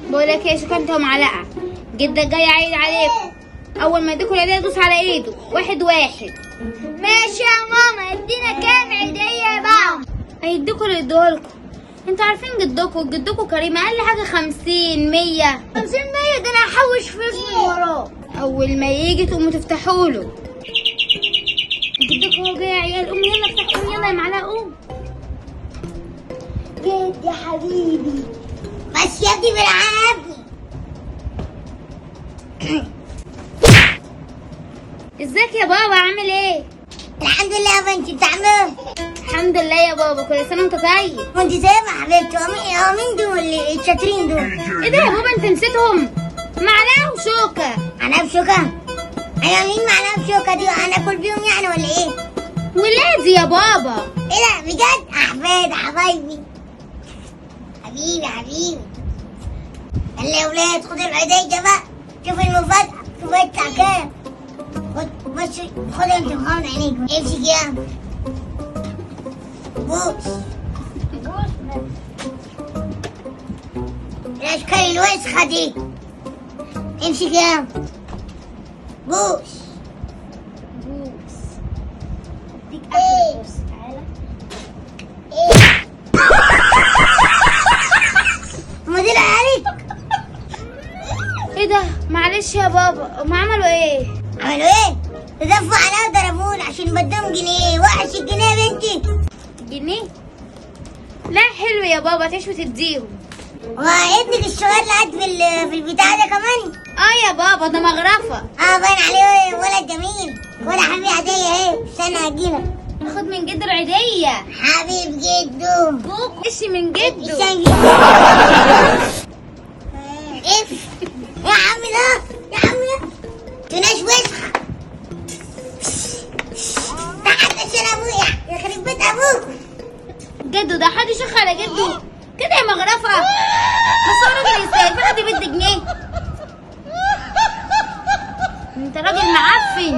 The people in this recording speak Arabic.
بقولك ايه، شوكانته ومعلقه. جدك جاي عايد عليكم، اول ما يديكوا العيديه دوس على ايده واحد واحد. ماشي يا ماما. ادينا كام عيديه بقى؟ هيديكوا اللي يديهولكوا. انتوا عارفين جدكوا كريم، اقل حاجه 50 100. 50 100 ده انا هحوش فلوس من وراه. اول ما يجي تقوموا تفتحوا له. جدكوا هو جاي يا عيال، قوموا يلا افتحوا، قوموا يلا يا معلقه قوم. جد يا حبيبي، بس يا ابني بلعبني. ازيك يا بابا، عامل ايه؟ الحمد لله يا بنتي، بتعمل؟ الحمد لله يا بابا، كل سنه وانت طيب. وانت زي ما حبيبتي. مين دول الشاطرين دول؟ ايه ده يا بابا، انت نسيتهم؟ معلقه وشوكه. انا بشوكه؟ انا مين معنا بشوكه دي؟ انا اكل بيهم يعني ولا ايه؟ ولادي يا بابا. ايه ده بجد؟ احفاد حبايبي، حبيبي. يلا يا ولاد خدوا العيدية بقى. شوفوا المفاجأة، شوفوا يدفع كام. بص خدوا انت مغمض عينيك. امسك يا بوس. الاشكال الوسخة دي. امسك يا بوس. اديك احلى بوس، تعالى. هما دول عليك؟ ايه ده؟ معلش يا بابا، هم عملوا ايه؟ عملوا ايه؟ تدفوا عليا وضربوني عشان بدهم جنيه. وحش الجنيه يا بنتي. جنيه؟ لا حلو يا بابا، تعيش وتديهم. وابنك الصغير لقيت في البتاع ده كمان؟ اه يا بابا، ده مغرفه. باين عليه ولد جميل. ولا حبيبي عادية اهي. استنى هجيلك. ناخد من جده العيديه. حبيب جدو. بوك اشي من جده. استنى. اف يا عم ده تناش وسخة. تعال عشان ابويا يخرب بيت ابوك. جده ده حد يشخ على جده كده يا مغرفه. بس هو راجل يستاهل، في حد بيدي جنيه؟ انت راجل معفن.